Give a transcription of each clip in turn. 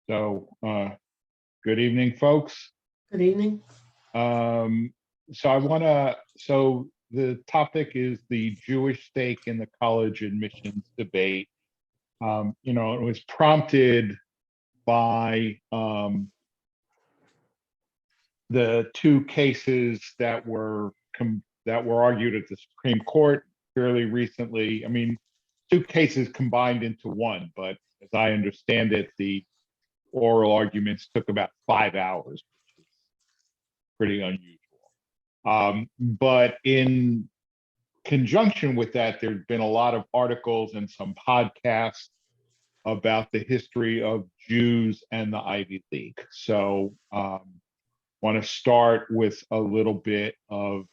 So, good evening, folks. Good evening. So the topic is the Jewish stake in the college admissions debate. It was prompted by the two cases that were argued at the Supreme Court fairly recently. I mean, two cases combined into one, but as I understand it, the oral arguments took about 5 hours, which is pretty unusual. But in conjunction with that, there's been a lot of articles and some podcasts about the history of Jews and the Ivy League. So want to start with a little bit of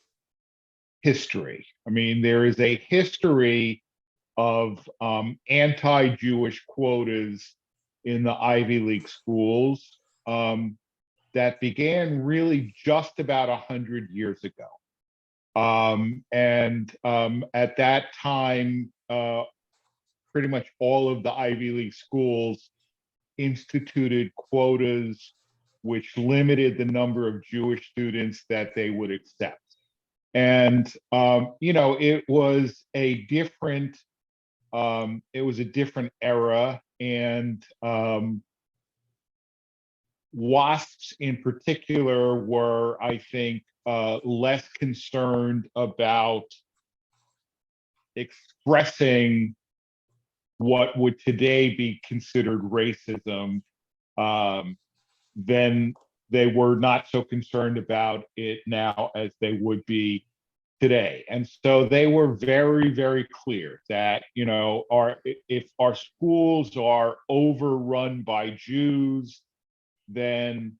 history. I mean, there is a history of anti-Jewish quotas in the Ivy League schools that began really just about 100 years ago. At that time, pretty much all of the Ivy League schools instituted quotas which limited the number of Jewish students that they would accept. And it was a different era, and WASPs in particular were, I think, less concerned about expressing what would today be considered racism, then they were not so concerned about it now as they would be today. And so they were very, very clear that, if our schools are overrun by Jews, then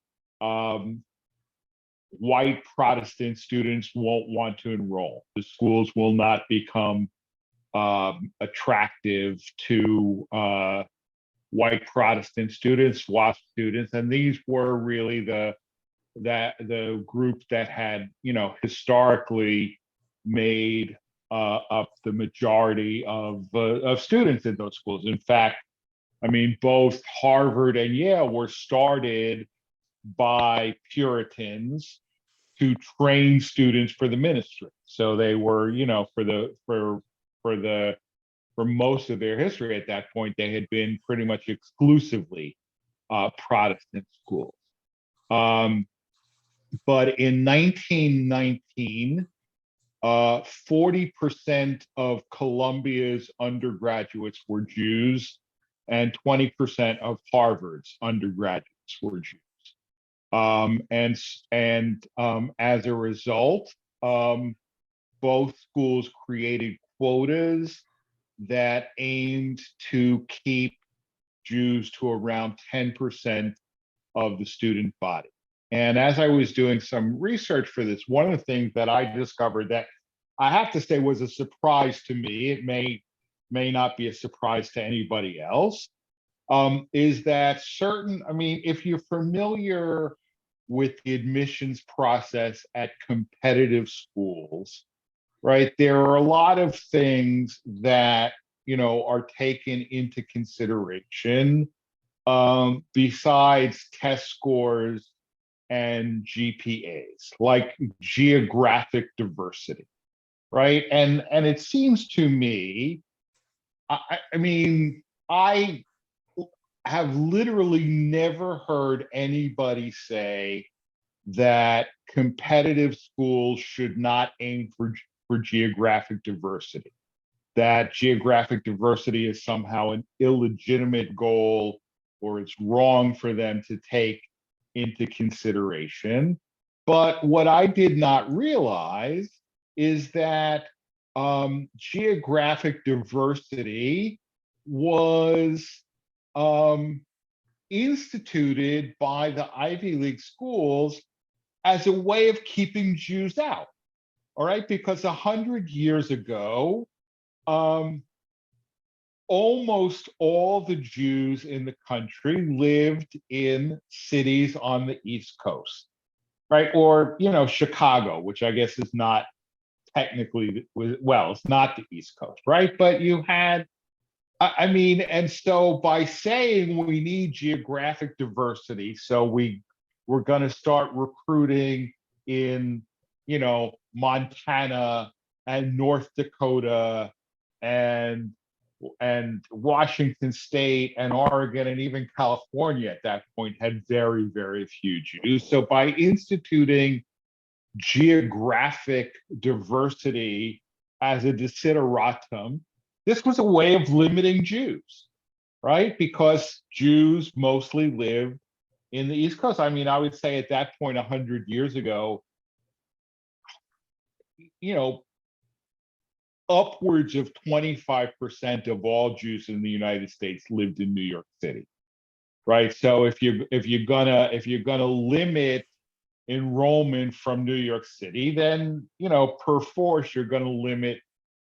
white Protestant students won't want to enroll. The schools will not become attractive to white Protestant students, WASP students, and these were really the group that had, historically made up the majority of students in those schools. In fact, I mean, both Harvard and Yale were started by Puritans to train students for the ministry. So they were, for most of their history at that point, they had been pretty much exclusively Protestant schools. But in 1919, 40% of Columbia's undergraduates were Jews, and 20% of Harvard's undergraduates were Jews. As a result, both schools created quotas that aimed to keep Jews to around 10% of the student body. And as I was doing some research for this, one of the things that I discovered that I have to say was a surprise to me, it may not be a surprise to anybody else, is that if you're familiar with the admissions process at competitive schools, right, there are a lot of things that, are taken into consideration besides test scores and GPAs, like geographic diversity, right? And it seems to me, I have literally never heard anybody say that competitive schools should not aim for geographic diversity, that geographic diversity is somehow an illegitimate goal or it's wrong for them to take into consideration. But what I did not realize is that geographic diversity was instituted by the Ivy League schools as a way of keeping Jews out, all right? Because 100 years ago, almost all the Jews in the country lived in cities on the East Coast, right? Or, Chicago, which I guess is not technically, well, it's not the East Coast, right? But you had I mean, and so by saying we need geographic diversity, so we're going to start recruiting in, Montana and North Dakota and Washington State and Oregon and even California at that point had very, very few Jews. So by instituting geographic diversity as a desideratum, this was a way of limiting Jews, right? Because Jews mostly lived in the East Coast. I mean, I would say at that point, 100 years ago, you know, upwards of 25% of all Jews in the United States lived in New York City, right? So if you're gonna limit enrollment from New York City, then per force you're going to limit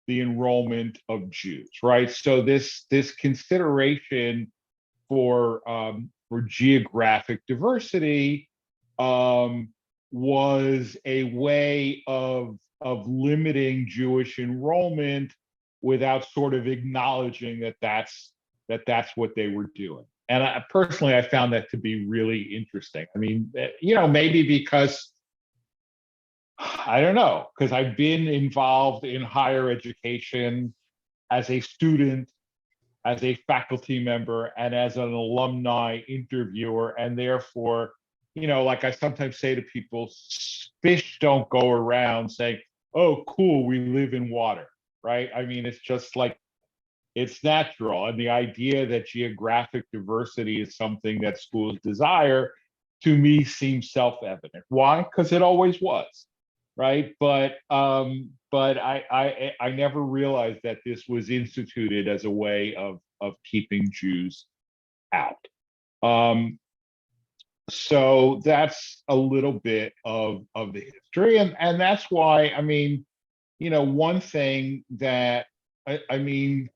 the enrollment of Jews, right? So this consideration for geographic diversity was a way of limiting Jewish enrollment without sort of acknowledging that that's what they were doing. And personally, I found that to be really interesting. I mean, maybe because I don't know, because I've been involved in higher education as a student, as a faculty member, and as an alumni interviewer. And therefore, like I sometimes say to people, fish don't go around saying, oh, cool, we live in water, right? I mean, it's just like, it's natural. And the idea that geographic diversity is something that schools desire, to me, seems self-evident. Why? Because it always was, right? But I never realized that this was instituted as a way of keeping Jews out. So that's a little bit of the history, and that's why, I mean, one thing that I mean,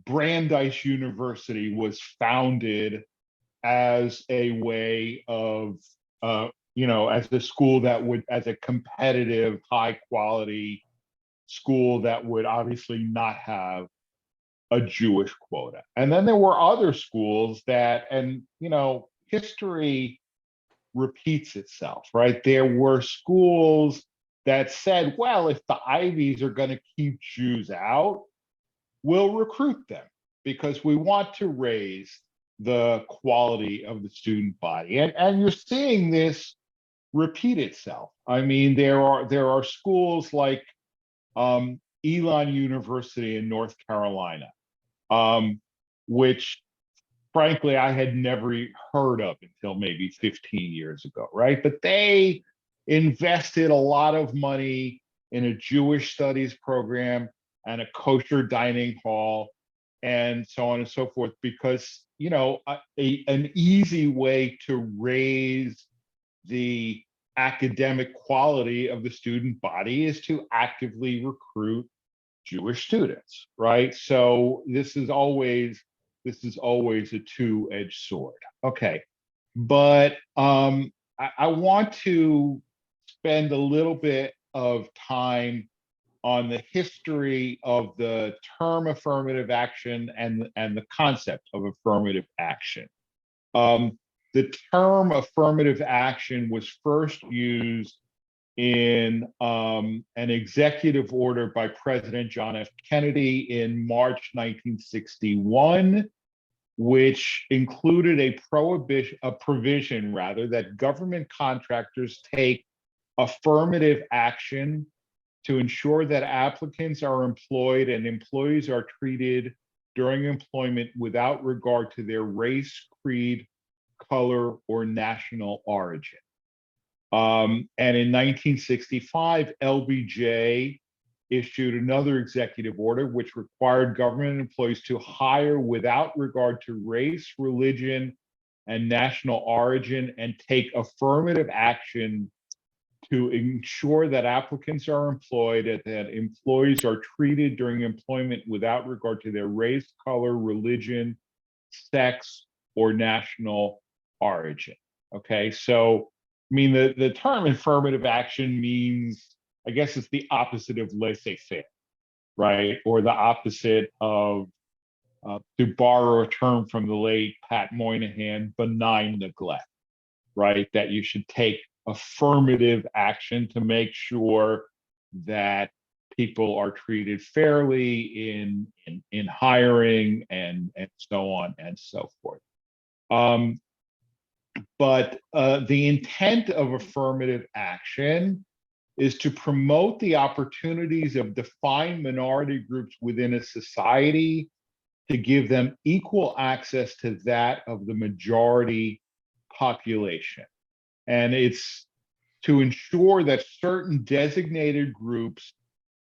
Brandeis University was founded as a way of, as a school that would, as a competitive, high quality school that would obviously not have a Jewish quota. And then there were other schools that, and, history repeats itself, right? There were schools that said, well, if the Ivies are going to keep Jews out, we'll recruit them because we want to raise the quality of the student body. And you're seeing this repeat itself. I mean, there are schools like Elon University in North Carolina, which frankly I had never heard of until maybe 15 years ago, right? But they invested a lot of money in a Jewish studies program and a kosher dining hall and so on and so forth, because an easy way to raise the academic quality of the student body is to actively recruit Jewish students, right? So this is always a two-edged sword. Okay, but I want to spend a little bit of time on the history of the term affirmative action and the concept of affirmative action. The term affirmative action was first used in an executive order by President John F. Kennedy in March 1961, which included a provision rather, that government contractors take affirmative action to ensure that applicants are employed and employees are treated during employment without regard to their race, creed, color, or national origin. And in 1965, LBJ issued another executive order which required government employees to hire without regard to race, religion, and national origin, and take affirmative action to ensure that applicants are employed and that employees are treated during employment without regard to their race, color, religion, sex, or national origin. Okay, so I mean, the term affirmative action means, I guess it's the opposite of laissez-faire, right? Or the opposite of to borrow a term from the late Pat Moynihan, benign neglect, right? That you should take affirmative action to make sure that people are treated fairly in hiring and so on and so forth. But the intent of affirmative action is to promote the opportunities of defined minority groups within a society, to give them equal access to that of the majority population. And it's to ensure that certain designated groups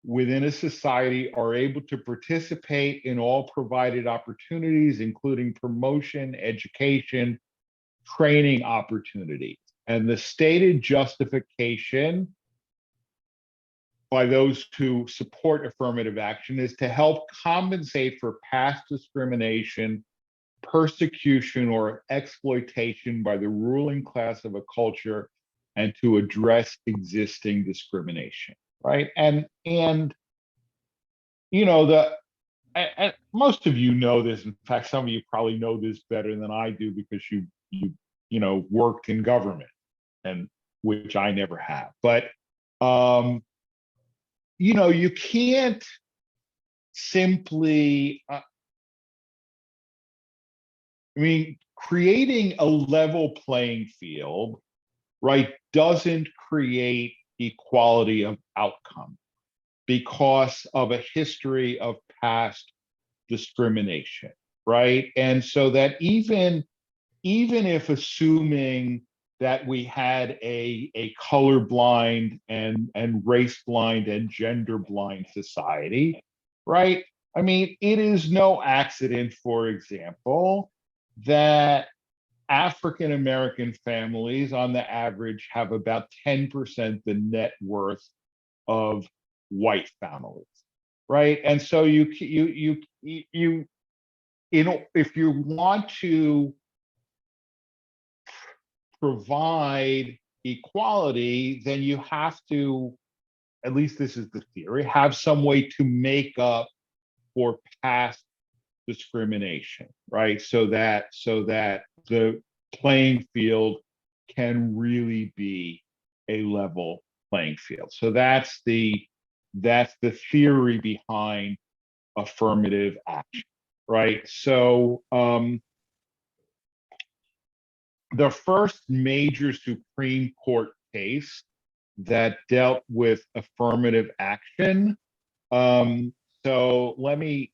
within a society are able to participate in all provided opportunities, including promotion, education, training opportunities. And the stated justification by those who support affirmative action is to help compensate for past discrimination, persecution, or exploitation by the ruling class of a culture, and to address existing discrimination, right? And you know, and most of you know this. In fact, some of you probably know this better than I do because you know, worked in government, and which I never have. But you know, you can't simply, I mean, creating a level playing field, right, doesn't create equality of outcome because of a history of past discrimination, right? And so that even if assuming that we had a colorblind and race blind and gender blind society, right? I mean, it is no accident, for example, that African American families on the average have about 10% the net worth of white families, right? And so if you want to provide equality, then you have to, at least this is the theory, have some way to make up for past discrimination, right? So that the playing field can really be a level playing field. So that's the theory behind affirmative action, right? So the first major Supreme Court case that dealt with affirmative action. So let me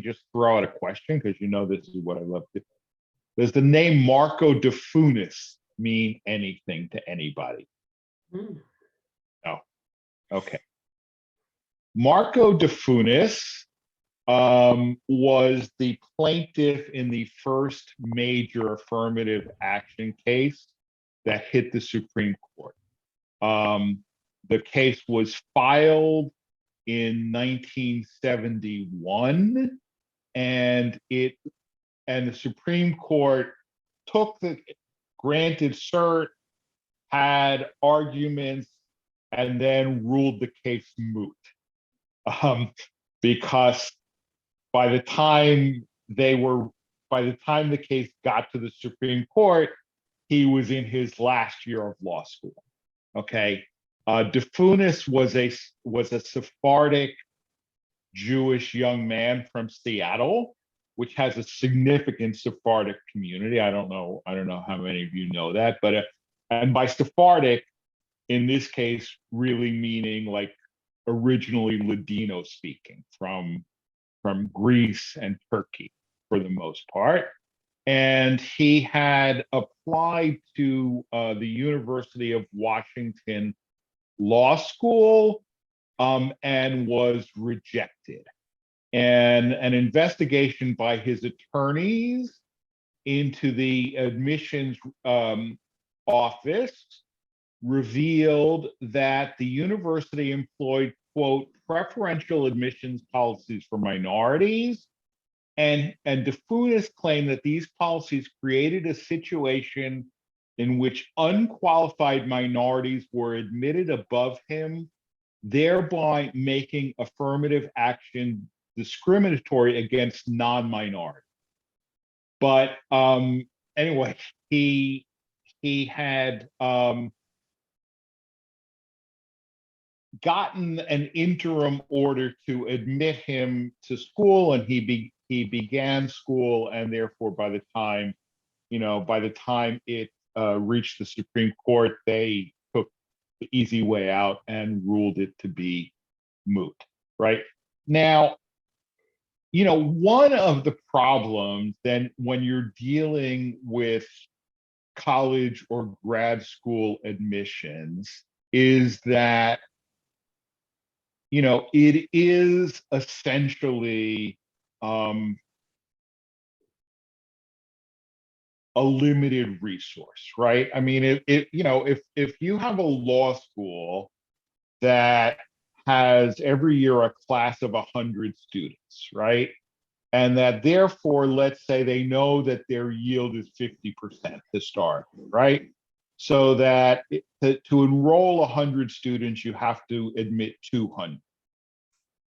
just throw out a question, because you know this is what I love to. Does the name Marco de Funes mean anything to anybody? Mm. No. Okay. Marco de Funes was the plaintiff in the first major affirmative action case that hit the Supreme Court. The case was filed in 1971, and the Supreme Court granted cert, had arguments, and then ruled the case moot. Because by the time the case got to the Supreme Court, he was in his last year of law school. Okay. De Funes was a Sephardic Jewish young man from Seattle, which has a significant Sephardic community. I don't know how many of you know that, but and by Sephardic, in this case, really meaning like originally Ladino speaking from Greece and Turkey for the most part. And he had applied to the University of Washington Law School and was rejected. And an investigation by his attorneys into the admissions office revealed that the university employed, quote, preferential admissions policies for minorities. And de Funes claimed that these policies created a situation in which unqualified minorities were admitted above him, thereby making affirmative action discriminatory against non-minority. But anyway, he had gotten an interim order to admit him to school, and he began school, and therefore by the time it reached the Supreme Court, they took the easy way out and ruled it to be moot. Right now, one of the problems then when you're dealing with college or grad school admissions is that it is essentially a limited resource, right? I mean, if you have a law school that has every year a class of 100 students, right? And that therefore, let's say they know that their yield is 50% historically, right? So that to enroll 100 students, you have to admit 200,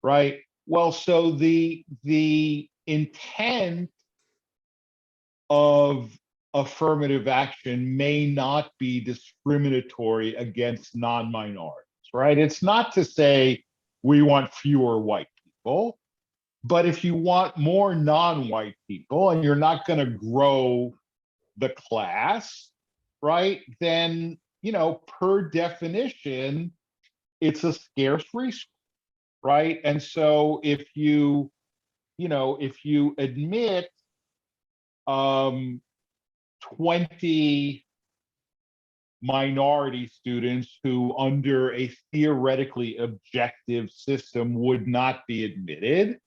right? Well, so the intent of affirmative action may not be discriminatory against non-minorities, right? It's not to say we want fewer white people, but if you want more non-white people and you're not going to grow the class, right, then, per definition, it's a scarce resource, right? And so if you admit 20 minority students who under a theoretically objective system would not be admitted,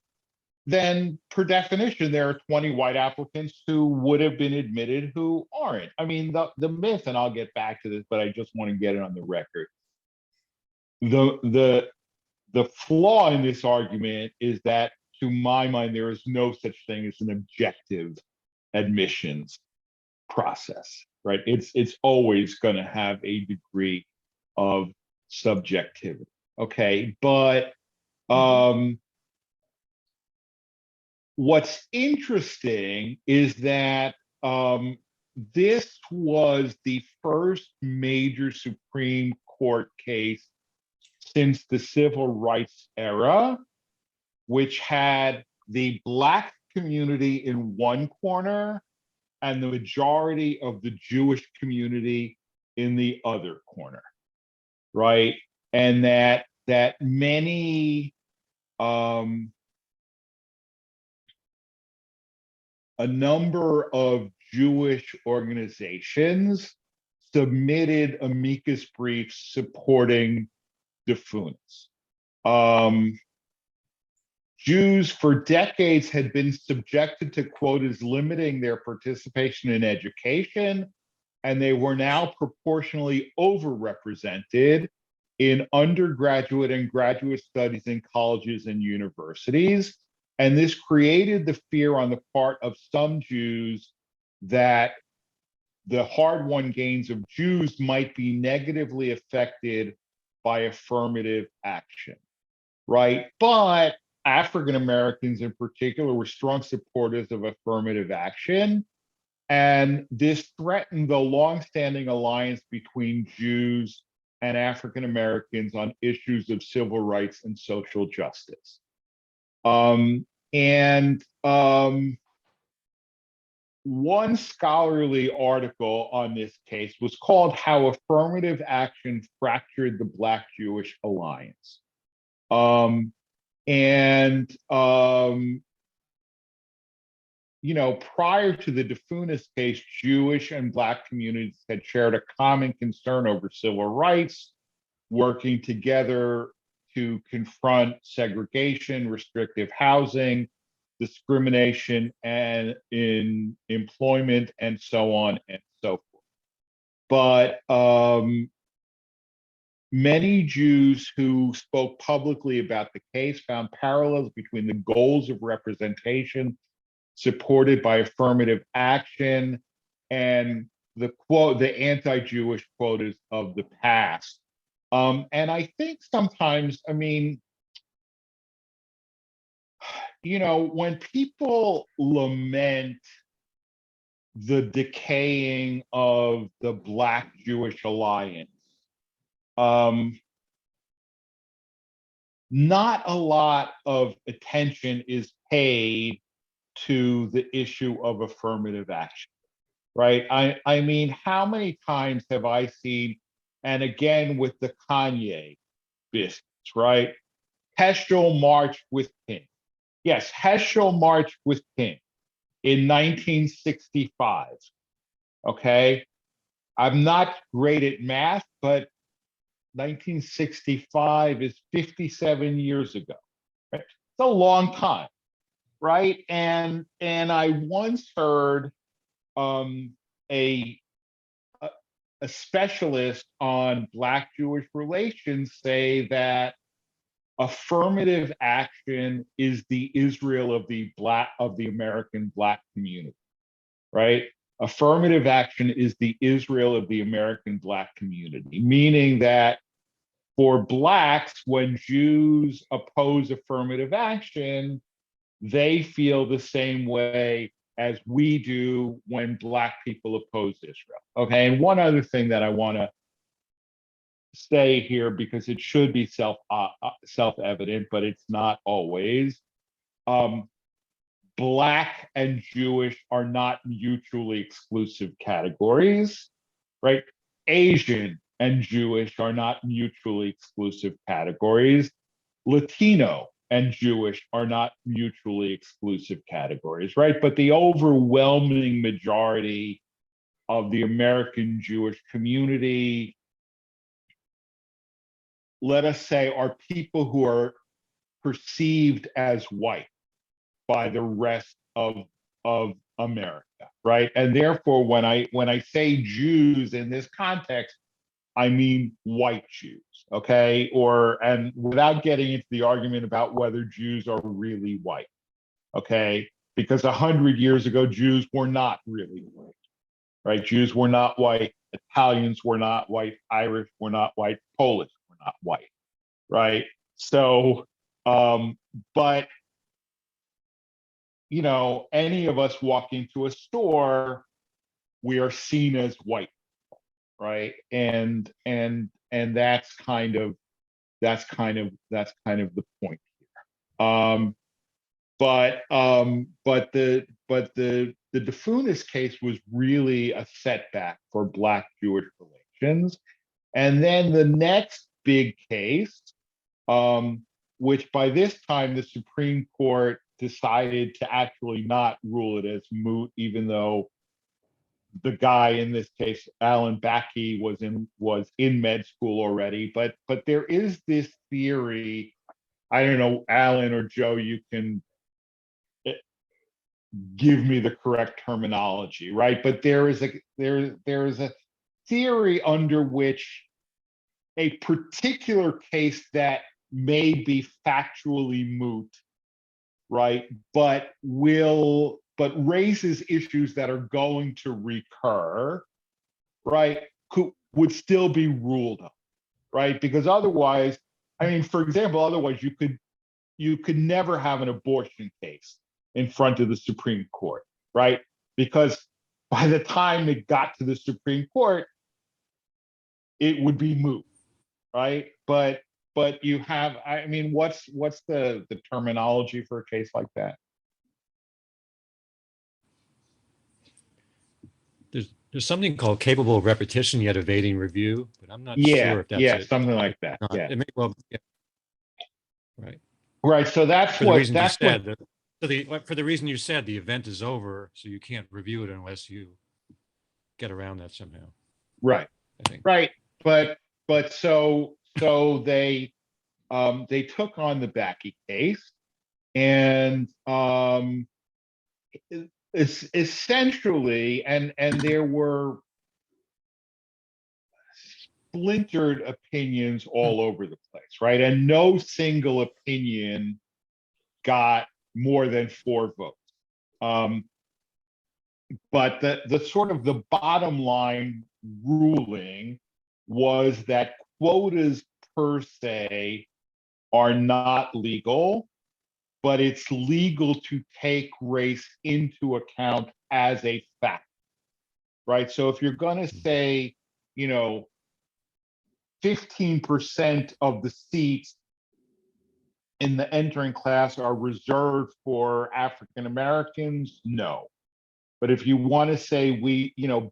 then per definition, there are 20 white applicants who would have been admitted who aren't. I mean, the myth, and I'll get back to this, but I just want to get it on the record. The flaw in this argument is that, to my mind, there is no such thing as an objective admissions process, right? It's always going to have a degree of subjectivity. Okay, but what's interesting is that this was the first major Supreme Court case since the Civil Rights era, which had the Black community in one corner and the majority of the Jewish community in the other corner, right? And that many a number of Jewish organizations submitted amicus briefs supporting DeFunis. Jews for decades had been subjected to quotas limiting their participation in education, and they were now proportionally overrepresented in undergraduate and graduate studies in colleges and universities. And this created the fear on the part of some Jews that the hard-won gains of Jews might be negatively affected by affirmative action, right? But African Americans in particular were strong supporters of affirmative action, and this threatened the longstanding alliance between Jews and African Americans on issues of civil rights and social justice. One scholarly article on this case was called "How Affirmative Action Fractured the Black-Jewish Alliance." Prior to the DeFunis case, Jewish and Black communities had shared a common concern over civil rights, working together to confront segregation, restrictive housing, discrimination, and in employment, and so on and so forth. But many Jews who spoke publicly about the case found parallels between the goals of representation supported by affirmative action and the anti-Jewish quotas of the past. And I think sometimes, when people lament the decaying of the Black-Jewish alliance, um, not a lot of attention is paid to the issue of affirmative action, right? I mean, how many times have I seen, and again with the Kanye business, right? Heschel marched with King. Yes, Heschel marched with King in 1965. Okay. I'm not great at math, but 1965 is 57 years ago. Right? It's a long time, right? And I once heard um, a a specialist on Black Jewish relations say that affirmative action is the Israel of the American Black community, right? Affirmative action is the Israel of the American Black community, meaning that for Blacks, when Jews oppose affirmative action, they feel the same way as we do when Black people oppose Israel. Okay, and one other thing that I want to say here, because it should be self-evident, but it's not always. Um, Black and Jewish are not mutually exclusive categories, right? Asian and Jewish are not mutually exclusive categories. Latino and Jewish are not mutually exclusive categories, right? But the overwhelming majority of the American Jewish community, let us say, are people who are perceived as white by the rest of America, right? And therefore, when I say Jews in this context, I mean white Jews, okay? And without getting into the argument about whether Jews are really white, okay? Because 100 years ago, Jews were not really white, right? Jews were not white, Italians were not white, Irish were not white, Polish were not white, right? So, but any of us walk into a store, we are seen as white, right? And that's kind of the point here. But the DeFunis case was really a setback for Black Jewish relations. And then the next big case, which by this time the Supreme Court decided to actually not rule it as moot, even though the guy in this case, Alan Backey, was in med school already. But there is this theory. I don't know, Alan or Joe, you can give me the correct terminology, right? But there is a theory under which a particular case that may be factually moot, right, but raises issues that are going to recur, right, would still be ruled on, right? Because otherwise, I mean, for example, otherwise you could never have an abortion case in front of the Supreme Court, right? Because by the time it got to the Supreme Court, it would be moot, right? But you have, I mean, what's the terminology for a case like that? There's something called capable of repetition yet evading review, but I'm not sure if that's Yeah, it. something like that. Not. Yeah. It may well, yeah. Right. Right. So For the reason you said, for the reason you said, the event is over, so you can't review it unless you get around that somehow. Right. I think. Right. But so they took on the Backey case, and it's essentially, and there were splintered opinions all over the place, right? And no single opinion got more than 4 votes. But the sort of the bottom line ruling was that quotas per se are not legal, but it's legal to take race into account as a fact, right? So if you're going to say, 15% of the seats in the entering class are reserved for African Americans, no. But if you want to say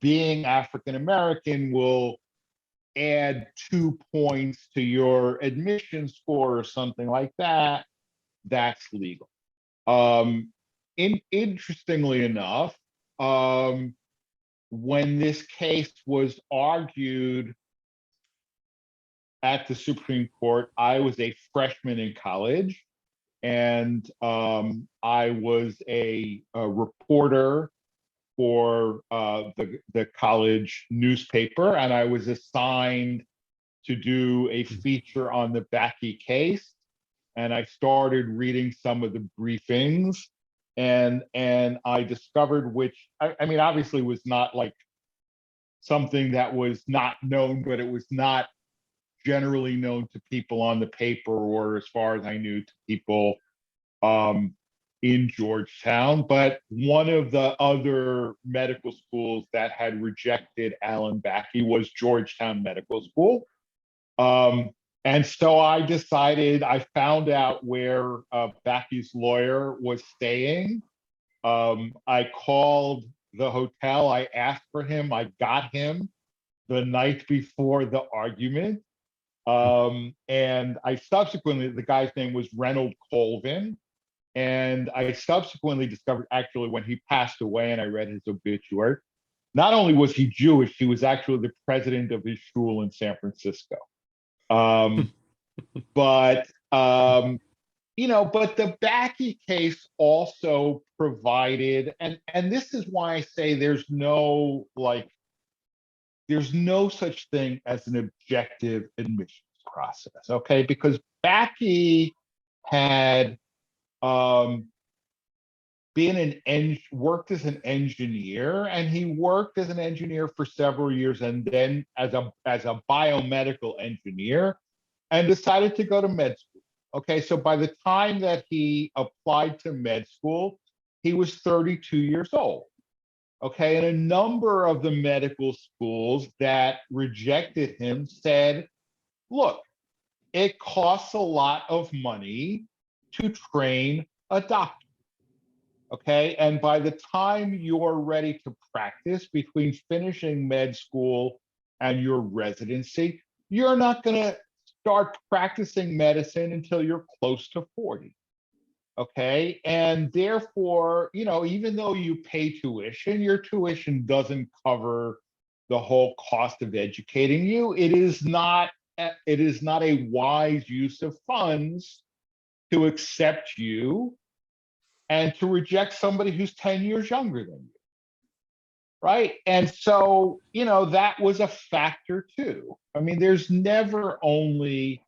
being African American will add 2 points to your admission score or something like that, that's legal. Interestingly enough, when this case was argued at the Supreme Court, I was a freshman in college, and I was a reporter for the college newspaper, and I was assigned to do a feature on the Bakke case. And I started reading some of the briefings, and I discovered, which I mean, obviously was not like something that was not known, but it was not generally known to people on the paper, or as far as I knew, to people in Georgetown. But one of the other medical schools that had rejected Alan Bakke was Georgetown Medical School. And so I found out where Bakke's lawyer was staying. I called the hotel, I asked for him, I got him the night before the argument. And I subsequently, the guy's name was Reynold Colvin. And I subsequently discovered, actually, when he passed away and I read his obituary, not only was he Jewish, he was actually the president of his shul in San Francisco. But the Bakke case also provided, and this is why I say there's no such thing as an objective admissions process, okay? Because Bakke had worked as an engineer, and he worked as an engineer for several years, and then as a biomedical engineer, and decided to go to med school. Okay, so by the time that he applied to med school, he was 32 years old. Okay, and a number of the medical schools that rejected him said, look, it costs a lot of money to train a doctor. Okay, and by the time you're ready to practice, between finishing med school and your residency, you're not going to start practicing medicine until you're close to 40. Okay, and therefore, even though you pay tuition, your tuition doesn't cover the whole cost of educating you. It is not a wise use of funds to accept you and to reject somebody who's 10 years younger than you, right? And so, that was a factor too. I mean, there's never only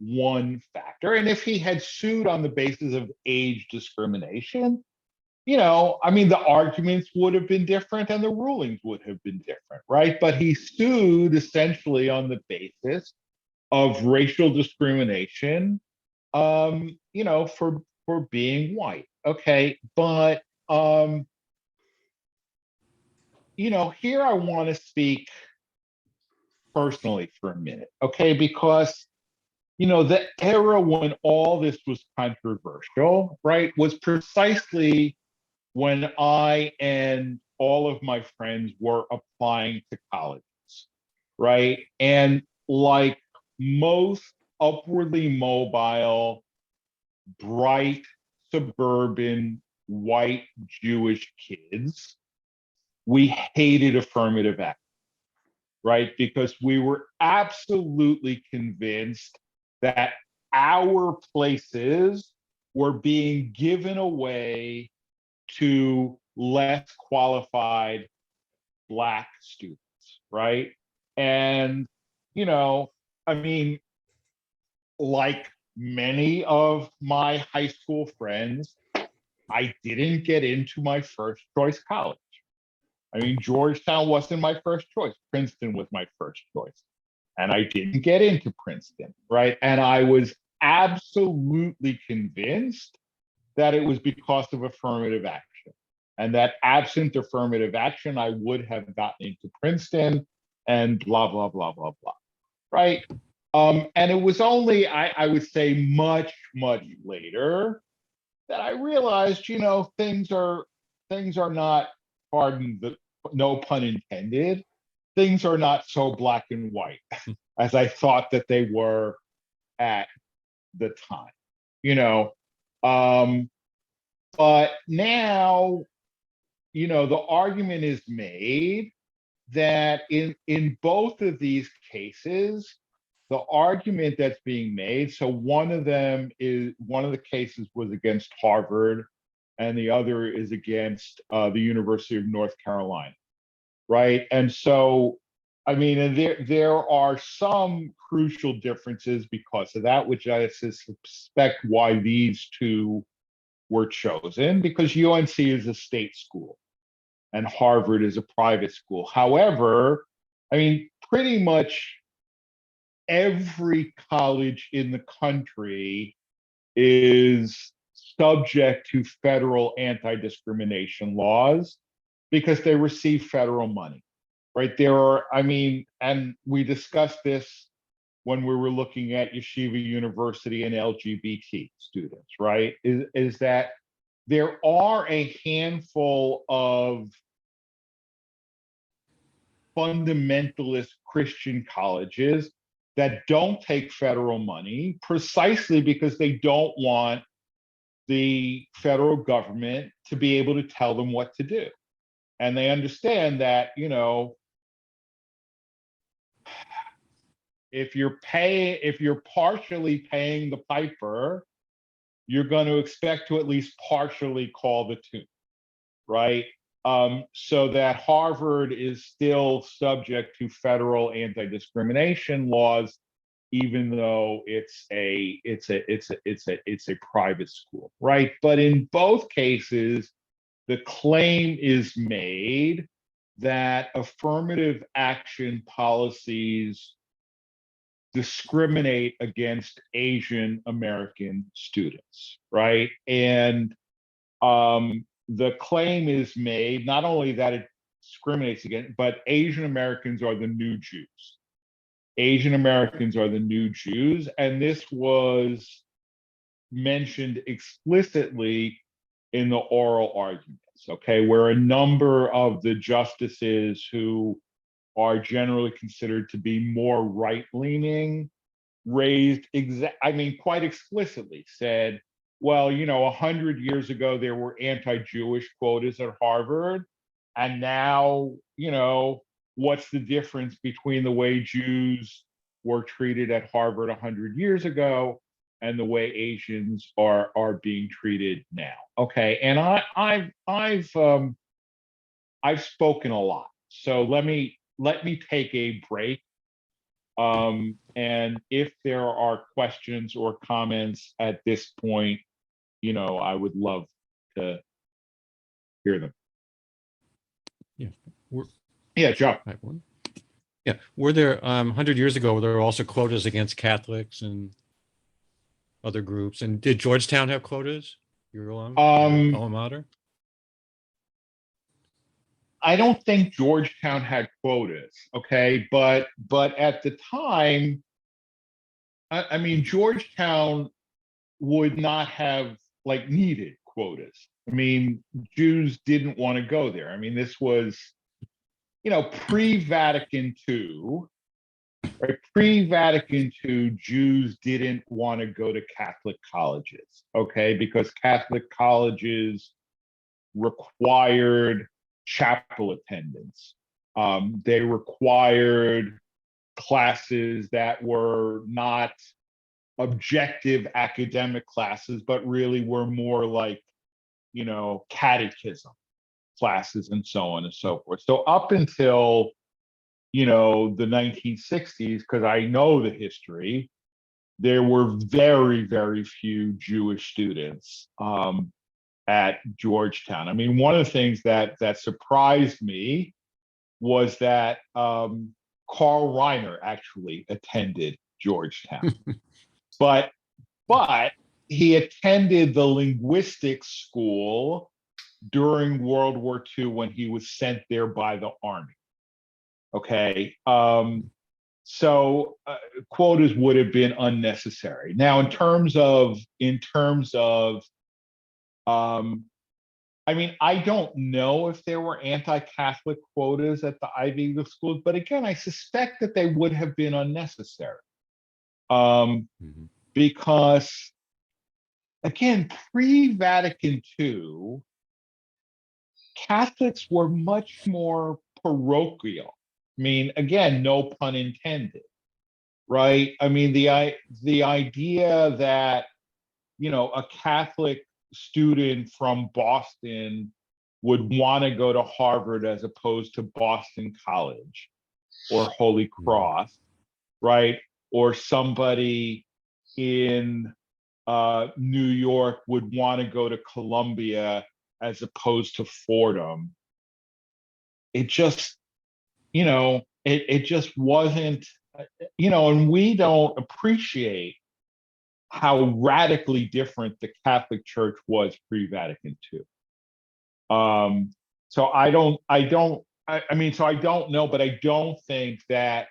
one factor. And if he had sued on the basis of age discrimination, the arguments would have been different and the rulings would have been different, right? But he sued essentially on the basis of racial discrimination, for being white. Okay, but here I want to speak personally for a minute, okay? Because the era when all this was controversial, right, was precisely when I and all of my friends were applying to colleges, right? And like most upwardly mobile, bright, suburban, white Jewish kids, we hated affirmative action, right? Because we were absolutely convinced that our places were being given away to less qualified Black students, right? And, like many of my high school friends, I didn't get into my first choice college. I mean, Georgetown wasn't my first choice. Princeton was my first choice. And I didn't get into Princeton, right? And I was absolutely convinced that it was because of affirmative action, and that absent affirmative action, I would have gotten into Princeton and blah, blah, blah, blah, blah. Right. And it was only, I would say, much, much later that I realized, things are not, pardon the no pun intended, things are not so black and white as I thought that they were at the time. You know, but now, the argument is made that in both of these cases, the argument that's being made, so one of the cases was against Harvard, and the other is against the University of North Carolina, right? And so, I mean, and there are some crucial differences because of that, which I suspect why these two were chosen, because UNC is a state school and Harvard is a private school. However, I mean, pretty much every college in the country is subject to federal anti-discrimination laws because they receive federal money, right? And we discussed this when we were looking at Yeshiva University and LGBT students, right? Is that there are a handful of fundamentalist Christian colleges that don't take federal money precisely because they don't want the federal government to be able to tell them what to do. And they understand that, if you're partially paying the piper, you're going to expect to at least partially call the tune, right? So that Harvard is still subject to federal anti-discrimination laws, even though it's a private school, right? But in both cases, the claim is made that affirmative action policies discriminate against Asian American students, right? And the claim is made not only that it discriminates against, but Asian Americans are the new Jews. Asian Americans are the new Jews. And this was mentioned explicitly in the oral arguments, okay, where a number of the justices who are generally considered to be more right-leaning raised, quite explicitly said, well, 100 years ago, there were anti-Jewish quotas at Harvard. And now, what's the difference between the way Jews were treated at Harvard 100 years ago and the way Asians are being treated now? Okay, and I've spoken a lot, so let me take a break. And if there are questions or comments at this point, I would love to hear them. Yeah. Yeah, Joe. Yeah. Were there 100 years ago, were there also quotas against Catholics and other groups? And did Georgetown have quotas? Your alma mater? I don't think Georgetown had quotas, okay, but at the time, Georgetown would not have needed quotas. Jews didn't want to go there. This was, pre-Vatican II, right? Pre-Vatican II, Jews didn't want to go to Catholic colleges, okay, because Catholic colleges required chapel attendance. They required classes that were not objective academic classes, but really were more like, catechism classes and so on and so forth. So up until, the 1960s, because I know the history, there were very, very few Jewish students at Georgetown. One of the things that surprised me was that Carl Reiner actually attended Georgetown. but he attended the linguistics school during World War II when he was sent there by the Army. Okay. So quotas would have been unnecessary. Now, in terms of, I mean, I don't know if there were anti-Catholic quotas at the Ivy League schools, but again, I suspect that they would have been unnecessary. Because, again, pre-Vatican II, Catholics were much more parochial. I mean, again, no pun intended, right? I mean, the idea that, a Catholic student from Boston would want to go to Harvard as opposed to Boston College or Holy Cross, right? Or somebody in New York would want to go to Columbia as opposed to Fordham. It just, it just wasn't, and we don't appreciate how radically different the Catholic Church was pre-Vatican II. So I don't know, but I don't think that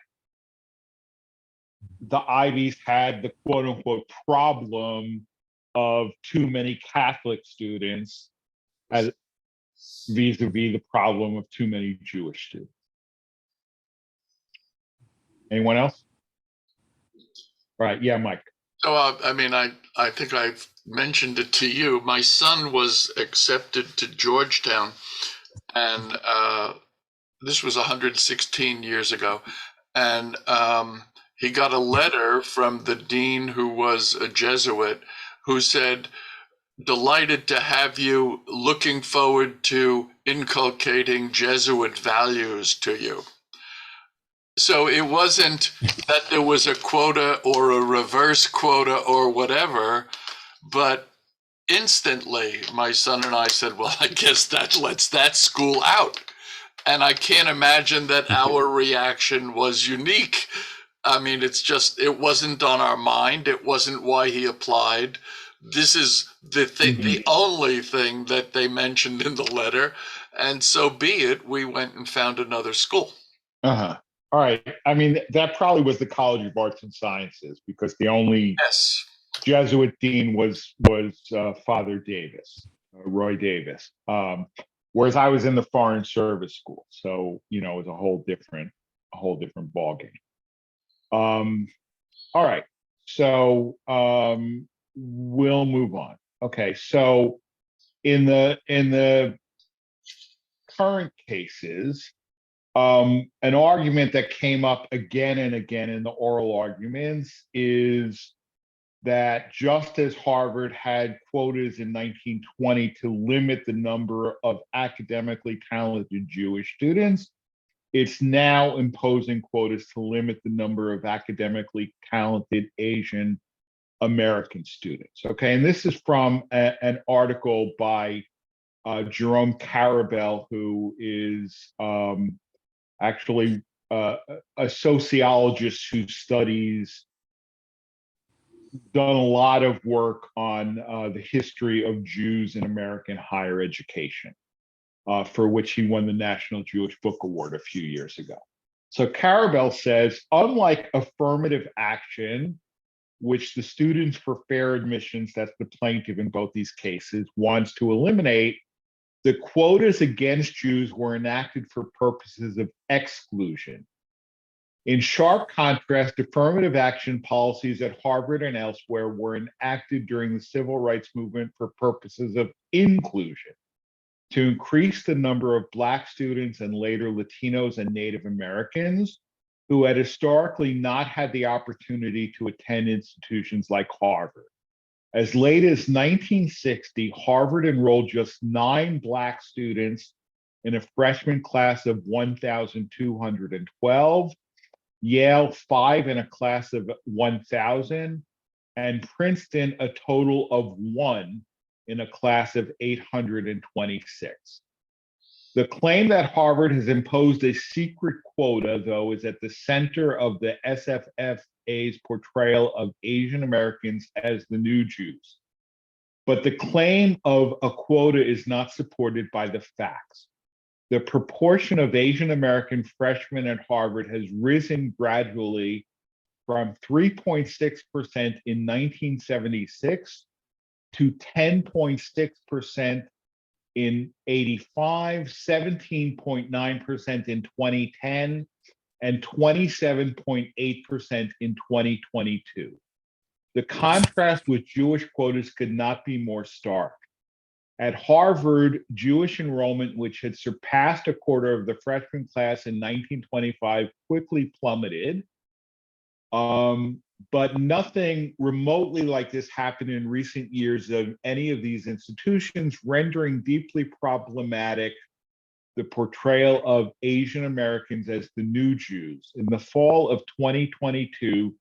the Ivies had the quote unquote problem of too many Catholic students as vis-a-vis the problem of too many Jewish students. Anyone else? Right. Yeah, Mike. So, I mean, I think I've mentioned it to you. My son was accepted to Georgetown, and this was 116 years ago. And he got a letter from the dean, who was a Jesuit, who said, "Delighted to have you, looking forward to inculcating Jesuit values to you." So it wasn't that there was a quota or a reverse quota or whatever, but instantly my son and I said, well, I guess that lets that school out. And I can't imagine that our reaction was unique. I mean, it wasn't on our mind. It wasn't why he applied. This is the only thing that they mentioned in the letter. And so be it, we went and found another school. Uh-huh. All right. I mean, that probably was the College of Arts and Sciences, because the only Jesuit dean was Father Davis, Roy Davis. Whereas I was in the Foreign Service School, so it was a whole different ballgame. All right. So we'll move on. Okay. So in the current cases, an argument that came up again and again in the oral arguments is that just as Harvard had quotas in 1920 to limit the number of academically talented Jewish students, it's now imposing quotas to limit the number of academically talented Asian American students. Okay, and this is from an article by Jerome Carabel, who is actually a sociologist who done a lot of work on the history of Jews in American higher education, for which he won the National Jewish Book Award a few years ago. So Carabel says, unlike affirmative action, which the Students for Fair Admissions, that's the plaintiff in both these cases, wants to eliminate, the quotas against Jews were enacted for purposes of exclusion. In sharp contrast, affirmative action policies at Harvard and elsewhere were enacted during the civil rights movement for purposes of inclusion, to increase the number of Black students and later Latinos and Native Americans who had historically not had the opportunity to attend institutions like Harvard. As late as 1960, Harvard enrolled just 9 Black students in a freshman class of 1,212, Yale 5 in a class of 1,000, and Princeton a total of 1 in a class of 826. The claim that Harvard has imposed a secret quota, though, is at the center of the SFFA's portrayal of Asian Americans as the new Jews. but the claim of a quota is not supported by the facts. The proportion of Asian American freshmen at Harvard has risen gradually from 3.6% in 1976 to 10.6% in 85, 17.9% in 2010, and 27.8% in 2022. The contrast with Jewish quotas could not be more stark. At Harvard, Jewish enrollment, which had surpassed a quarter of the freshman class in 1925, quickly plummeted. But nothing remotely like this happened in recent years of any of these institutions, rendering deeply problematic the portrayal of Asian Americans as the new Jews. In the fall of 2022,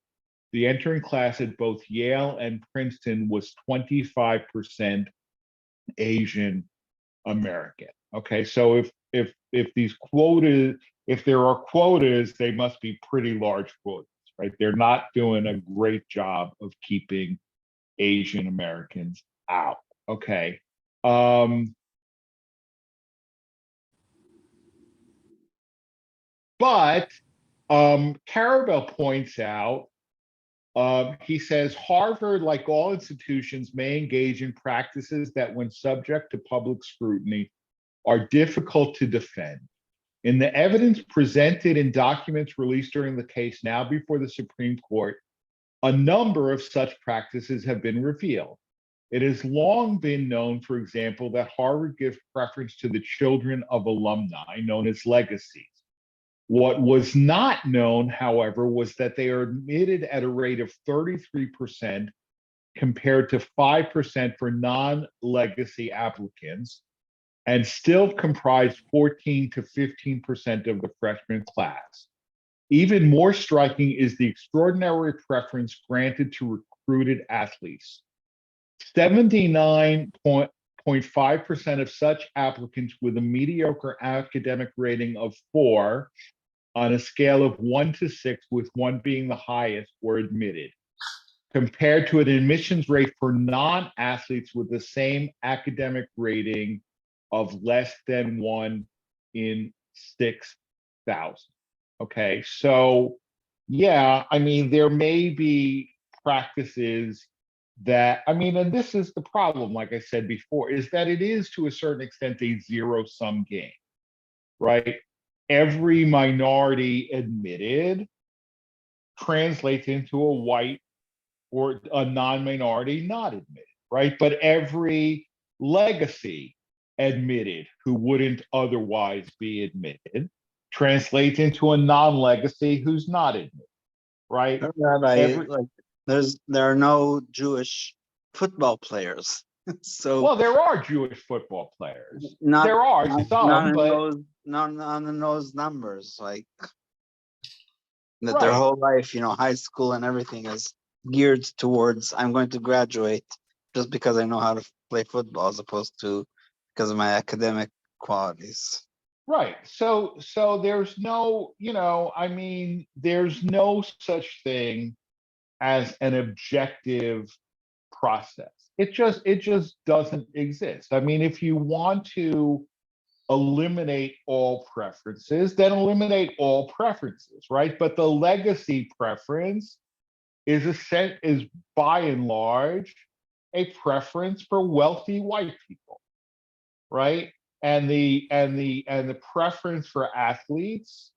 the entering class at both Yale and Princeton was 25% Asian American. Okay, so if these quotas, if there are quotas, they must be pretty large quotas, right? They're not doing a great job of keeping Asian Americans out. Okay. But Karabel points out, he says, Harvard, like all institutions, may engage in practices that, when subject to public scrutiny, are difficult to defend. In the evidence presented in documents released during the case now before the Supreme Court, a number of such practices have been revealed. It has long been known, for example, that Harvard gives preference to the children of alumni, known as legacies. What was not known, however, was that they are admitted at a rate of 33% compared to 5% for non-legacy applicants, and still comprise 14 to 15% of the freshman class. Even more striking is the extraordinary preference granted to recruited athletes. 79.5% of such applicants with a mediocre academic rating of 4 on a scale of 1 to 6, with 1 being the highest, were admitted, compared to an admissions rate for non-athletes with the same academic rating of less than 1 in 6,000. Okay, so yeah, I mean, there may be practices that, I mean, and this is the problem, like I said before, is that it is to a certain extent a zero-sum game, right? Every minority admitted translates into a white or a non-minority not admitted, right? But every legacy admitted who wouldn't otherwise be admitted translates into a non-legacy who's not admitted, right? Rabbi, there are no Jewish football players. So well, there are Jewish football players. not, there are not, some, not in but those, not in those numbers. Like that, right. their whole life, high school and everything is geared towards I'm going to graduate just because I know how to play football, as opposed to because of my academic qualities. Right. So there's no, I mean, there's no such thing as an objective process. It just doesn't exist. I mean, if you want to eliminate all preferences, then eliminate all preferences, right? But the legacy preference is by and large a preference for wealthy white people, right? And the preference for athletes.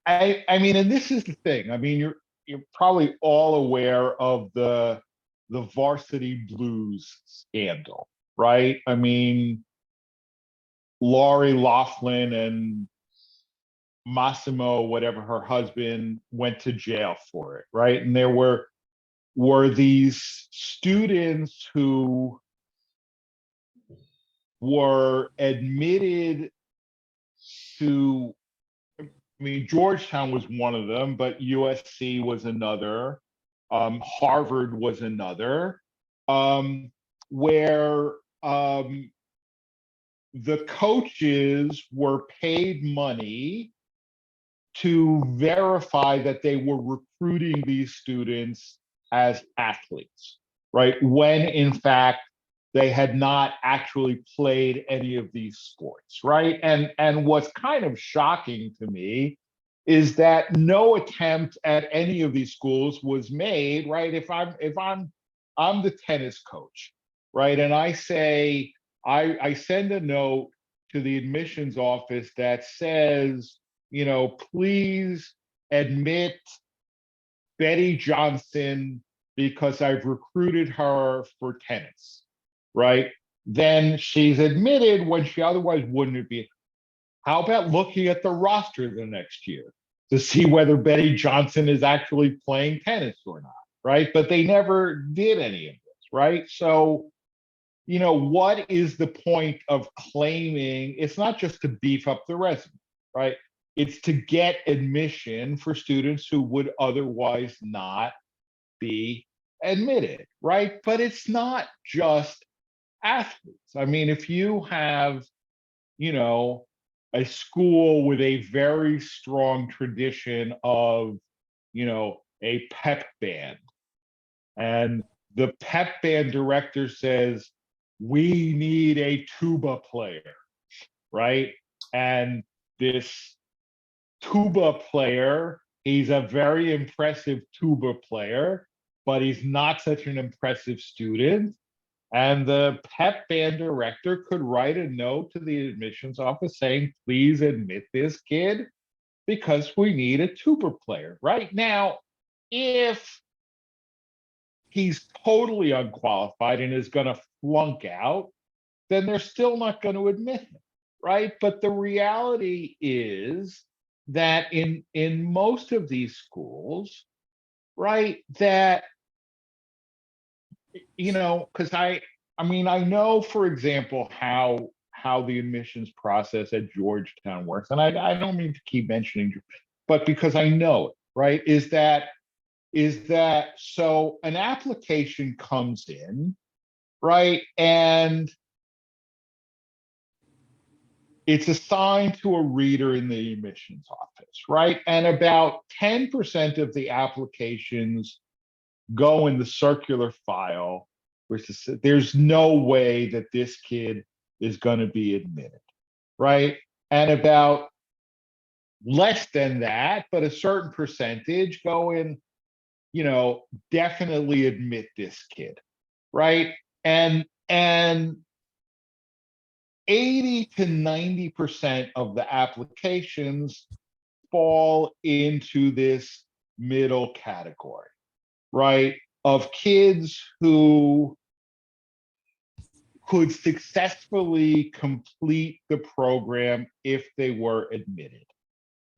I mean, and this is the thing. I mean, you're probably all aware of the varsity blues scandal, right? I mean, Lori Loughlin and Massimo, whatever her husband, went to jail for it, right? And there were these students who were admitted to, I mean, Georgetown was one of them, but USC was another. Harvard was another, where the coaches were paid money to verify that they were recruiting these students as athletes, right? When in fact, they had not actually played any of these sports, right? And what's kind of shocking to me is that no attempt at any of these schools was made, right? If I'm the tennis coach, right? And I say, I send a note to the admissions office that says, please admit Betty Johnson because I've recruited her for tennis, right? Then she's admitted when she otherwise wouldn't be. How about looking at the roster the next year to see whether Betty Johnson is actually playing tennis or not, right? But they never did any of this, right? So, what is the point of claiming it's not just to beef up the resume, right? It's to get admission for students who would otherwise not be admitted, right? But it's not just athletes. I mean, if you have, a school with a very strong tradition of, a pep band, and the pep band director says, we need a tuba player, right? And this tuba player, he's a very impressive tuba player, but he's not such an impressive student. And the pep band director could write a note to the admissions office saying, please admit this kid because we need a tuba player. Right now, if he's totally unqualified and is going to flunk out, then they're still not going to admit him, right? But the reality is that in most of these schools, right, that because I know, for example, how the admissions process at Georgetown works, and I don't mean to keep mentioning, but because I know it, right, is that so an application comes in, right, and it's assigned to a reader in the admissions office, right, and about 10% of the applications go in the circular file, which is there's no way that this kid is going to be admitted, right? And about less than that, but a certain percentage go in, definitely admit this kid, right? And 80 to 90% of the applications fall into this middle category, right? Of kids who could successfully complete the program if they were admitted,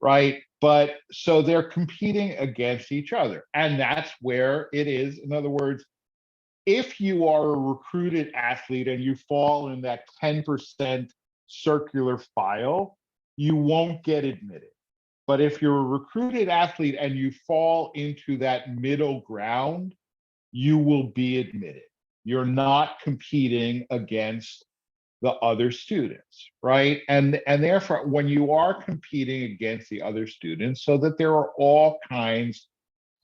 right? But so they're competing against each other. And that's where it is. In other words, if you are a recruited athlete and you fall in that 10% circular file, you won't get admitted. But if you're a recruited athlete and you fall into that middle ground, you will be admitted. You're not competing against the other students, right? And therefore, when you are competing against the other students, so that there are all kinds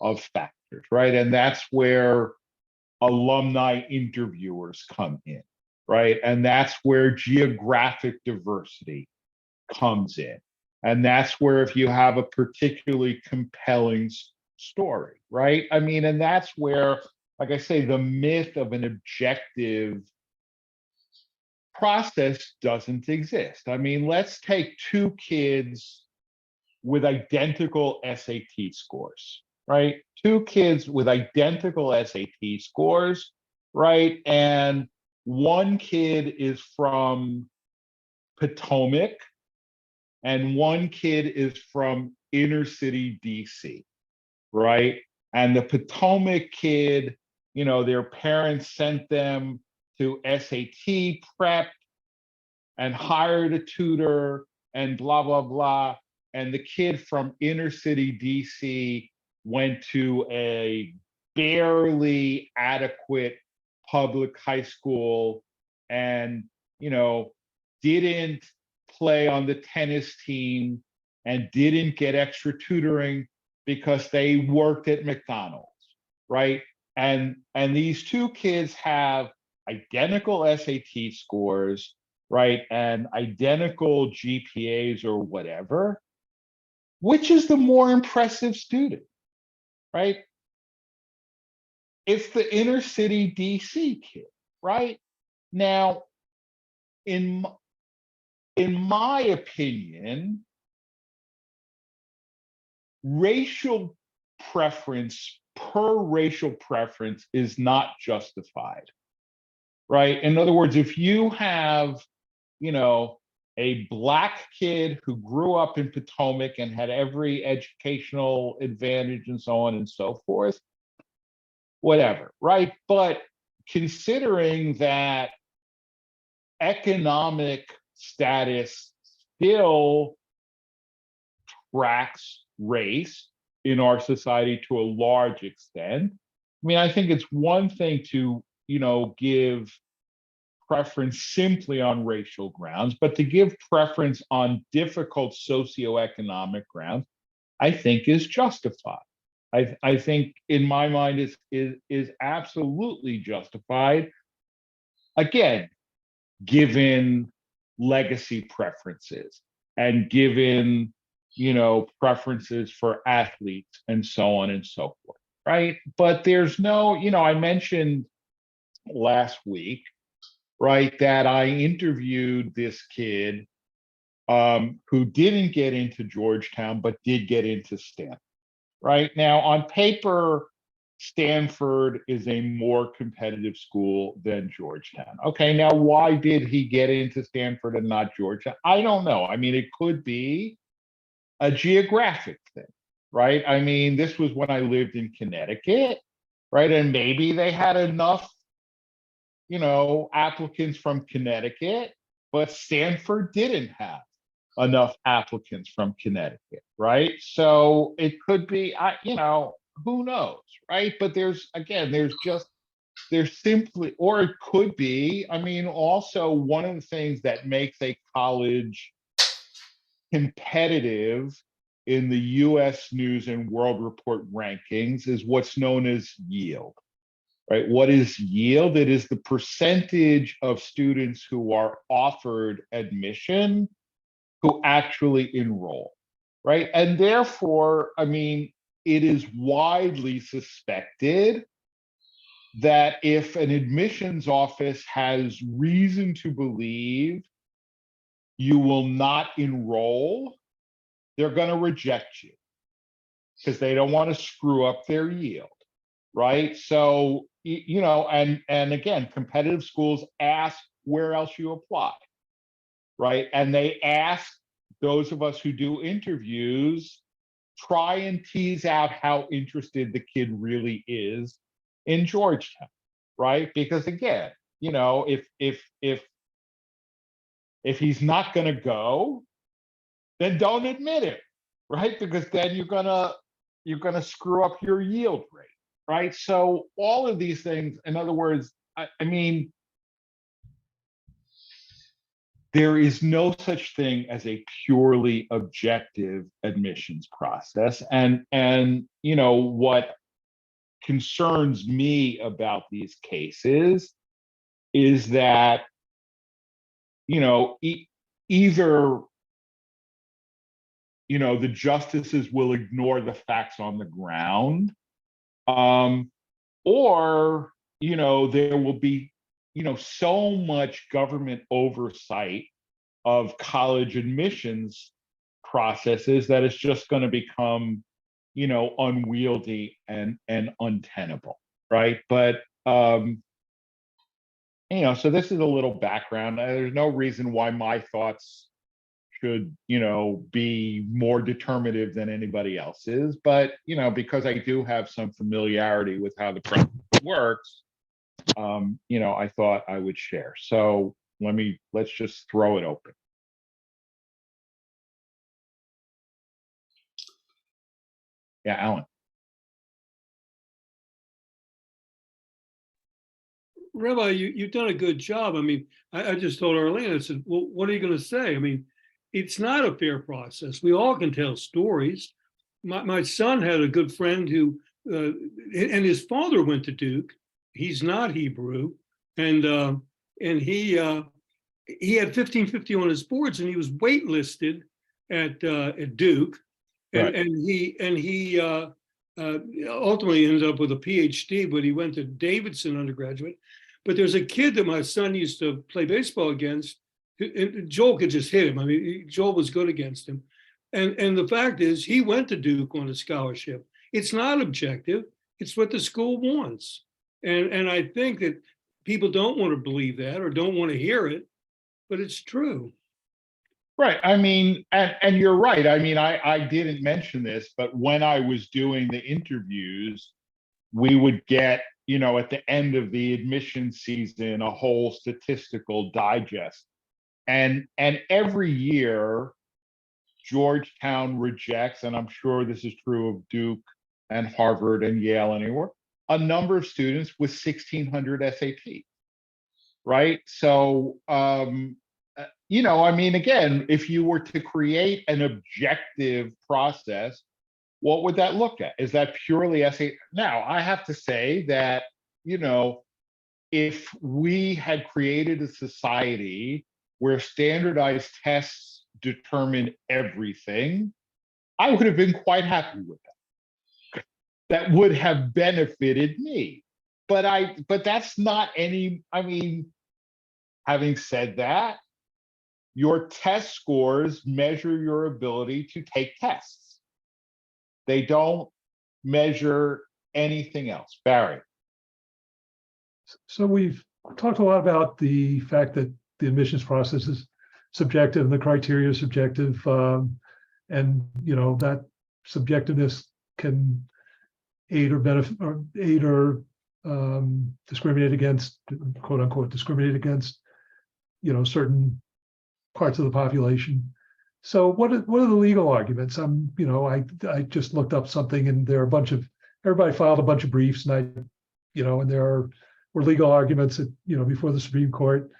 of factors, right? And that's where alumni interviewers come in, right? And that's where geographic diversity comes in. And that's where if you have a particularly compelling story, right? I mean, and that's where, like I say, the myth of an objective process doesn't exist. I mean, let's take two kids with identical SAT scores, right? Two kids with identical SAT scores, right? And one kid is from Potomac and one kid is from inner city DC, right? And the Potomac kid, their parents sent them to SAT prep and hired a tutor and blah, blah, blah. And the kid from inner city DC went to a barely adequate public high school and, didn't play on the tennis team and didn't get extra tutoring because they worked at McDonald's, right? and these two kids have identical SAT scores, right, and identical GPAs or whatever. Which is the more impressive student, right? It's the inner city DC kid, right? Now, in my opinion, racial preference per racial preference is not justified, right? In other words, if you have, a Black kid who grew up in Potomac and had every educational advantage and so on and so forth, whatever, right? But considering that economic status still tracks race in our society to a large extent, I mean, I think it's one thing to, give preference simply on racial grounds, but to give preference on difficult socioeconomic grounds, I think is justified. I think in my mind is absolutely justified. Again, given legacy preferences and given, preferences for athletes and so on and so forth, right? But there's no, I mentioned last week, right, that I interviewed this kid who didn't get into Georgetown, but did get into Stanford, right? Now, on paper, Stanford is a more competitive school than Georgetown. Okay, now why did he get into Stanford and not Georgetown? I don't know. I mean, it could be a geographic thing, right? I mean, this was when I lived in Connecticut, right? And maybe they had enough applicants from Connecticut, but Stanford didn't have enough applicants from Connecticut, right? So it could be, who knows, right? But there's simply, or it could be, I mean, also one of the things that makes a college competitive in the US News and World Report rankings is what's known as yield. Right? What is yield? It is the percentage of students who are offered admission who actually enroll, right? And therefore, I mean, it is widely suspected that if an admissions office has reason to believe you will not enroll, they're going to reject you because they don't want to screw up their yield. Right. So, and again, competitive schools ask where else you apply. Right. And they ask those of us who do interviews, try and tease out how interested the kid really is in Georgetown. Right. Because again, if he's not going to go, then don't admit it. Right. Because then you're going to screw up your yield rate. Right. So all of these things, in other words, I mean, there is no such thing as a purely objective admissions process. And what concerns me about these cases is that, either, the justices will ignore the facts on the ground, or, there will be, so much government oversight of college admissions processes that it's just going to become, unwieldy and untenable, right? But, so this is a little background. There's no reason why my thoughts should, be more determinative than anybody else's. But, because I do have some familiarity with how the process works, I thought I would share. So let's just throw it open. Yeah, Alan. Rabbi, you've done a good job. I mean, I just told Arlene, I said, well, what are you going to say? I mean, it's not a fair process. We all can tell stories. My son had a good friend who and his father went to Duke. He's not Hebrew, and he had 1550 on his boards, and he was waitlisted at Duke, Right. and he ultimately ended up with a PhD, but he went to Davidson undergraduate. But there's a kid that my son used to play baseball against. And Joel could just hit him. I mean, Joel was good against him. And the fact is, he went to Duke on a scholarship. It's not objective. It's what the school wants. And I think that people don't want to believe that or don't want to hear it, but it's true. Right. I mean, and you're right. I mean, I didn't mention this, but when I was doing the interviews, we would get, you know, at the end of the admission season, a whole statistical digest. And every year, Georgetown rejects, and I'm sure this is true of Duke and Harvard and Yale and anywhere, a number of students with 1600 SAT, right? So, you know, I mean, again, if you were to create an objective process, what would that look at? Is that purely SAT? Now, I have to say that, you know, if we had created a society where standardized tests determine everything, I would have been quite happy with that. That would have benefited me. But that's not any, I mean, having said that, your test scores measure your ability to take tests. They don't measure anything else. Barry. So we've talked a lot about the fact that the admissions process is subjective and the criteria is subjective, and you know that subjectiveness can aid or benefit or aid or discriminate against, quote unquote, discriminate against, you know, certain parts of the population. So what are the legal arguments? You know, I just looked up something, and there are a bunch of, everybody filed a bunch of briefs, and you know, and there were legal arguments that, you know, before the Supreme Court,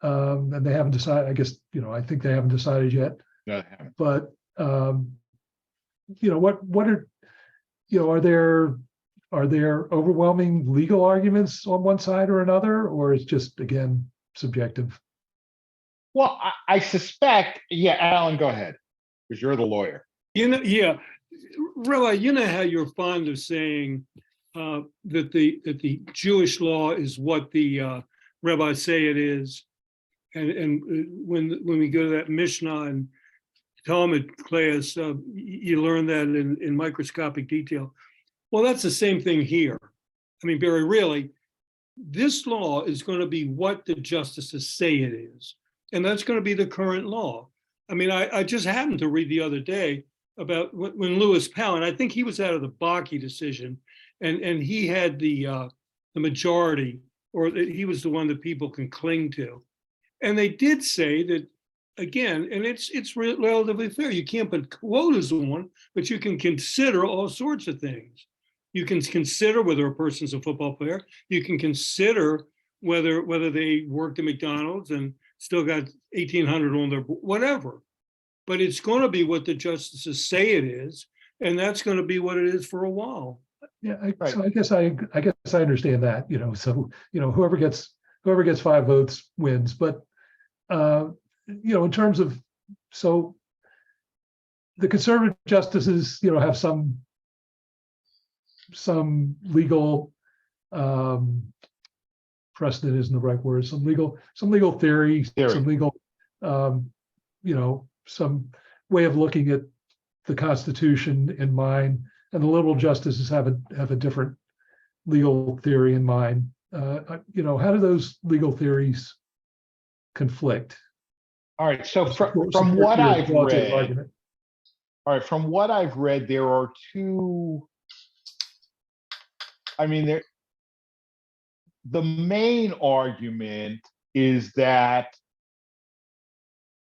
and they haven't decided. I guess, you know, I think they haven't decided yet. No, they haven't. But you know, what are, you know, are there overwhelming legal arguments on one side or another, or is just, again, subjective? Well, I suspect, yeah, Alan, go ahead, because you're the lawyer. You know, yeah, Rabbi, you know how you're fond of saying that the Jewish law is what the rabbis say it is, and when we go to that Mishnah and Talmud class, you learn that in microscopic detail. Well, that's the same thing here. I mean, Barry, really, this law is going to be what the justices say it is. And that's going to be the current law. I mean, I just happened to read the other day about when Lewis Powell, and I think he was out of the Bakke decision, and he had the majority, or he was the one that people can cling to. And they did say that, again, and it's relatively fair. You can't put quotas on, but you can consider all sorts of things. You can consider whether a person's a football player. You can consider whether they worked at McDonald's and still got 1,800 on their, whatever. But it's going to be what the justices say it is, and that's going to be what it is for a while. Yeah, so I guess I understand that, you know. So, you know, whoever gets 5 votes wins. But you know, in terms of, so the conservative justices, you know, have some legal precedent isn't the right word, some legal theory. Some legal, you know, some way of looking at the Constitution in mind, and the liberal justices have a different legal theory in mind. You know, how do those legal theories conflict? All right. So from what I've read, from what I've read, there are two. I mean, the main argument is that,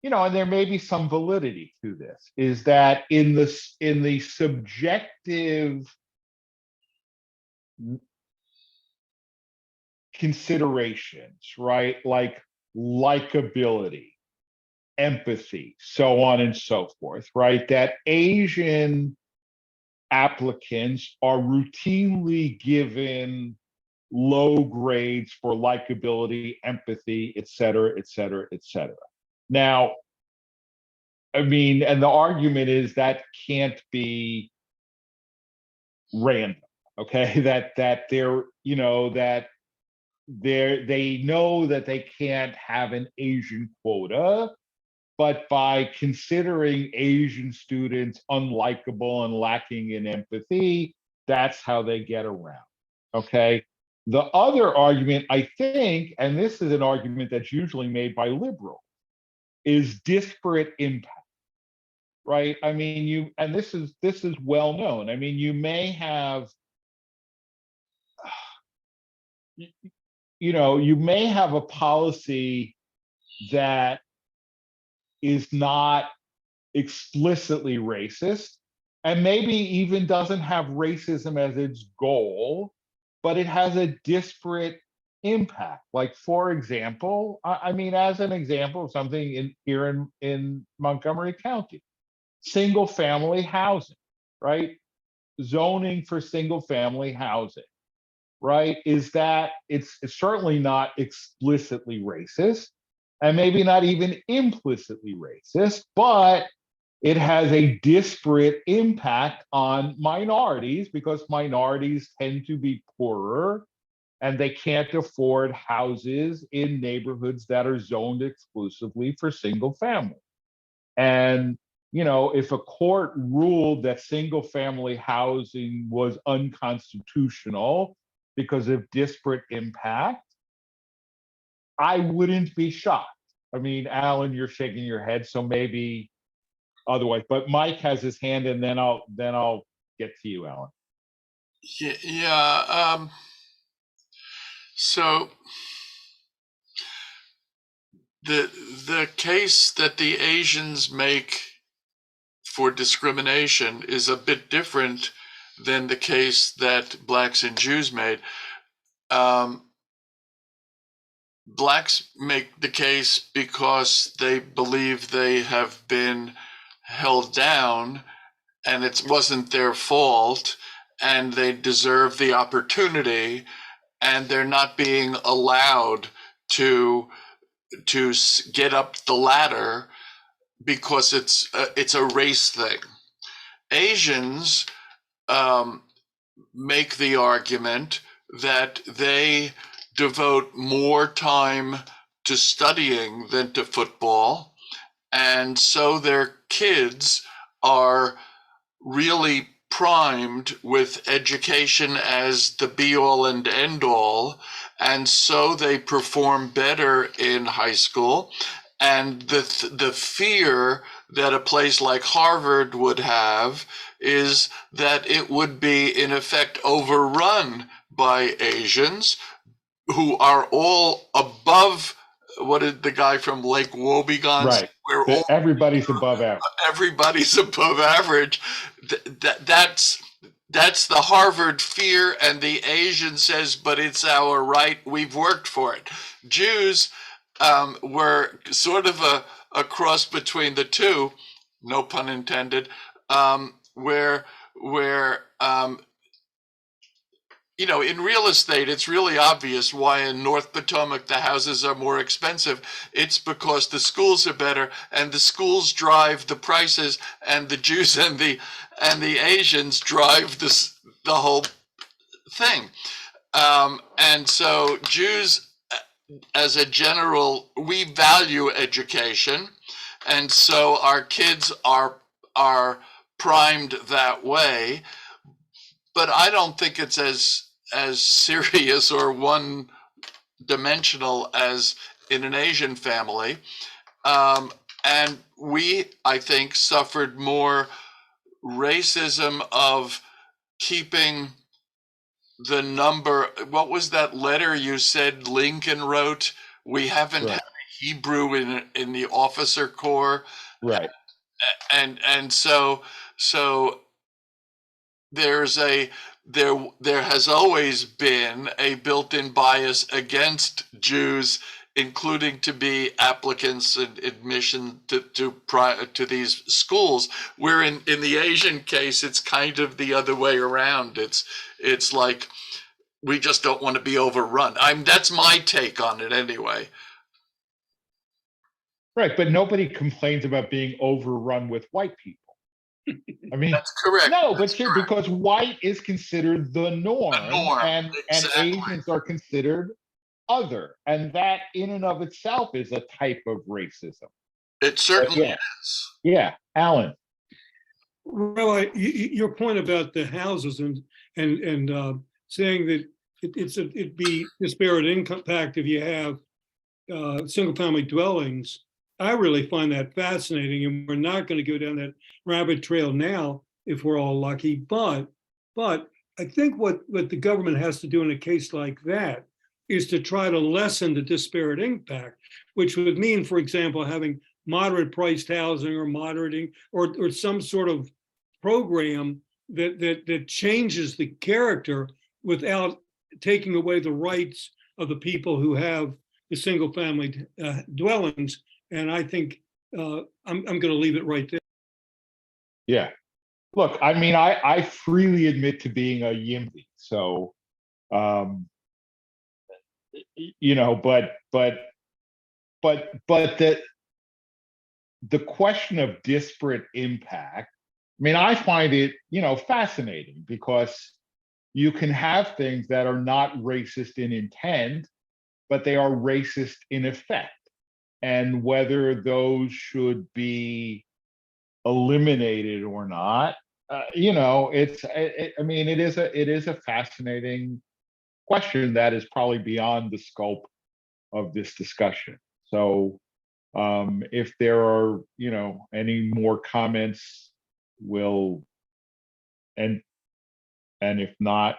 you know, and there may be some validity to this, is that in the subjective considerations, right, like likability, empathy, so on and so forth, right, that Asian applicants are routinely given low grades for likability, empathy, et cetera, et cetera, et cetera. Now, I mean, and the argument is that can't be random, okay? That they're, you know, that they know that they can't have an Asian quota, but by considering Asian students unlikable and lacking in empathy, that's how they get around. Okay. The other argument, I think, and this is an argument that's usually made by liberals, is disparate impact. Right. I mean, and this is well known. I mean, you may have, you may have a policy that is not explicitly racist and maybe even doesn't have racism as its goal, but it has a disparate impact. Like, for example, I mean, as an example of something here in Montgomery County, single family housing, right? Zoning for single family housing, right? Is that it's certainly not explicitly racist and maybe not even implicitly racist, but it has a disparate impact on minorities because minorities tend to be poorer and they can't afford houses in neighborhoods that are zoned exclusively for single family. And if a court ruled that single family housing was unconstitutional because of disparate impact, I wouldn't be shocked. I mean, Alan, you're shaking your head, so maybe otherwise. But Mike has his hand, and then I'll get to you, Alan. Yeah. So the case that the Asians make for discrimination is a bit different than the case that blacks and Jews made. Blacks make the case because they believe they have been held down and it wasn't their fault and they deserve the opportunity and they're not being allowed to get up the ladder because it's a race thing. Asians make the argument that they devote more time to studying than to football, and so their kids are really primed with education as the be-all and end-all, and so they perform better in high school. And the fear that a place like Harvard would have is that it would be, in effect, overrun by Asians who are all above, what did the guy from Lake Wobegon say? Right. Everybody's above average. Everybody's above average. That's the Harvard fear, and the Asian says, but it's our right. We've worked for it. Jews were sort of a cross between the two, no pun intended, where in real estate, it's really obvious why in North Potomac the houses are more expensive. It's because the schools are better, and the schools drive the prices, and the Jews and the Asians drive the whole thing. And so Jews, as a general, we value education, and so our kids are primed that way. But I don't think it's as serious or one dimensional as in an Asian family. And we, I think, suffered more racism of keeping the number. What was that letter you said Lincoln wrote? We haven't had Hebrew in the officer corps. Right. And so there has always been a built-in bias against Jews including to be applicants and admission to these schools. Where in the Asian case, it's kind of the other way around. It's like we just don't want to be overrun. That's my take on it anyway. Right, but nobody complains about being overrun with white people. I mean, That's correct. no, That's but correct. because white is considered the norm, and Exactly. Asians are considered other, and that in and of itself is a type of racism. It certainly yeah. is. Yeah, Alan. Well, your point about the houses and saying that it'd be disparate impact if you have single family dwellings. I really find that fascinating, and we're not going to go down that rabbit trail now if we're all lucky. But I think what the government has to do in a case like that is to try to lessen the disparate impact, which would mean, for example, having moderate priced housing or moderating or some sort of program that changes the character without taking away the rights of the people who have the single family dwellings. And I think I'm going to leave it right there. Yeah. Look, I mean, I freely admit to being a YIMBY. So, you know, but the question of disparate impact, I mean, I find it, you know, fascinating because you can have things that are not racist in intent, but they are racist in effect. And whether those should be eliminated or not, you know, I mean, it is a fascinating question that is probably beyond the scope of this discussion. So, if there are, you know, any more comments, we'll, and if not,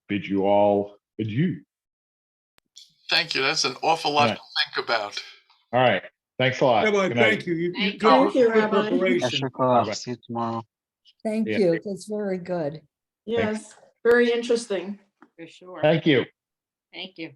bid you all adieu. Thank you. That's an awful lot to think about. All right. Thanks a lot. Rabbi, Good night. thank you. Thank Good you, Yeah, Rabbi. preparation. sure, I'll Bye-bye. see you tomorrow. Thank Yeah. you. That's very good. Yes, very interesting. For sure. Thank you. Thank you.